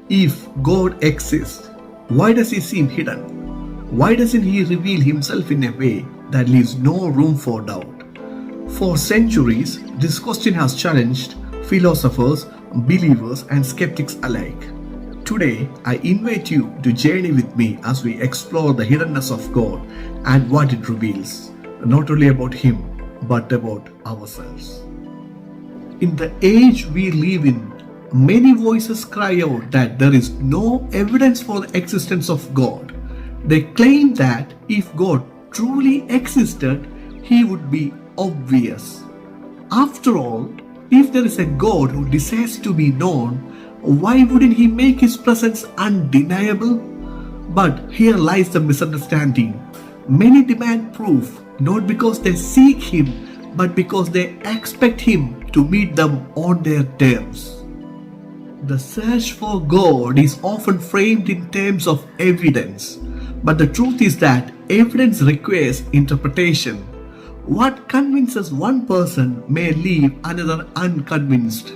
If God exists, why does he seem hidden? Why doesn't he reveal himself in a way that leaves no room for doubt? For centuries, this question has challenged philosophers, believers, and skeptics alike. Today, I invite you to journey with me as we explore the hiddenness of God and what it reveals, not only about Him, but about ourselves. In the age we live in, many voices cry out that there is no evidence for the existence of God. They claim that if God truly existed, He would be obvious. After all, if there is a God who desires to be known, why wouldn't He make His presence undeniable? But here lies the misunderstanding. Many demand proof, not because they seek Him, but because they expect Him to meet them on their terms. The search for God is often framed in terms of evidence, but the truth is that evidence requires interpretation. What convinces one person may leave another unconvinced.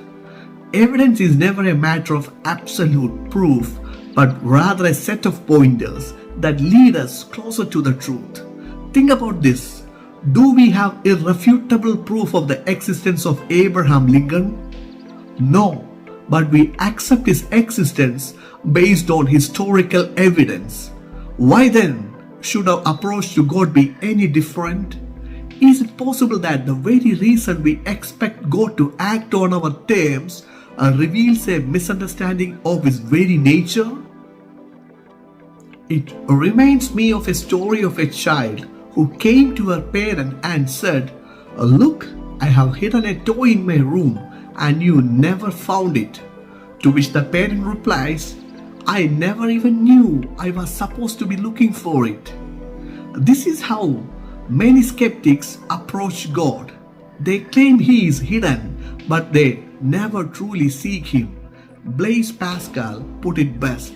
Evidence is never a matter of absolute proof, but rather a set of pointers that lead us closer to the truth. Think about this. Do we have irrefutable proof of the existence of Abraham Lincoln? No, but we accept his existence based on historical evidence. Why then should our approach to God be any different? Is it possible that the very reason we expect God to act on our terms reveals a misunderstanding of His very nature? It reminds me of a story of a child who came to her parent and said, "Look, I have hidden a toy in my room and you never found it." To which the parent replies, "I never even knew I was supposed to be looking for it." This is how many skeptics approach God. They claim He is hidden, but they never truly seek Him. Blaise Pascal put it best: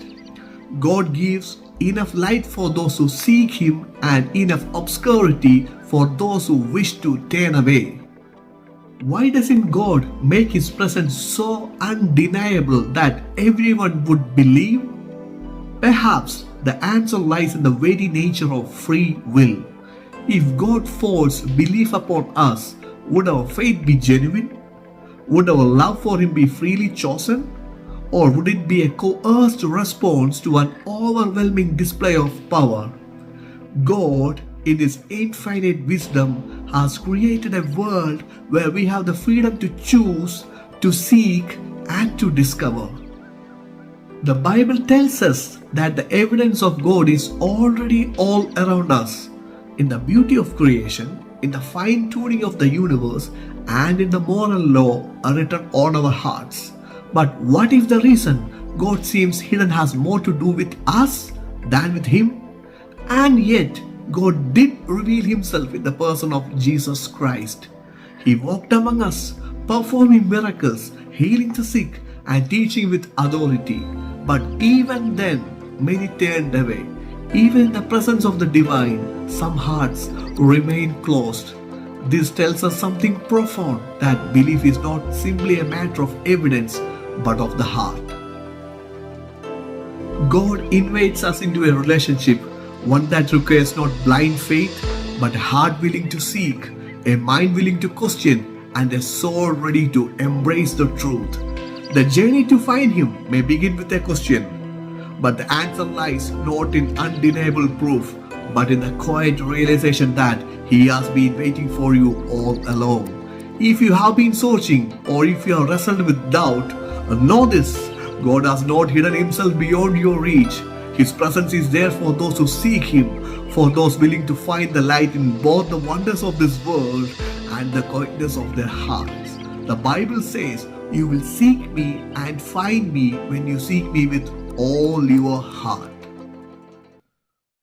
God gives enough light for those who seek Him and enough obscurity for those who wish to turn away. Why doesn't God make His presence so undeniable that everyone would believe? Perhaps the answer lies in the very nature of free will. If God forced belief upon us, would our faith be genuine? Would our love for Him be freely chosen? Or would it be a coerced response to an overwhelming display of power? God, in His infinite wisdom, has created a world where we have the freedom to choose, to seek, and to discover. The Bible tells us that the evidence of God is already all around us, in the beauty of creation, in the fine-tuning of the universe, and in the moral law written on our hearts. But what if the reason God seems hidden has more to do with us than with Him? And yet, God did reveal Himself in the person of Jesus Christ. He walked among us, performing miracles, healing the sick, and teaching with authority. But even then, many turned away. Even in the presence of the divine, some hearts remain closed. This tells us something profound, that belief is not simply a matter of evidence, but of the heart. God invites us into a relationship, one that requires not blind faith, but a heart willing to seek, a mind willing to question, and a soul ready to embrace the truth. The journey to find Him may begin with a question, but the answer lies not in undeniable proof, but in the quiet realization that He has been waiting for you all along. If you have been searching, or if you are wrestled with doubt, know this: God has not hidden Himself beyond your reach. His presence is there for those who seek Him, for those willing to find the light in both the wonders of this world and the quietness of their hearts. The Bible says, "You will seek me and find me when you seek me with all your heart."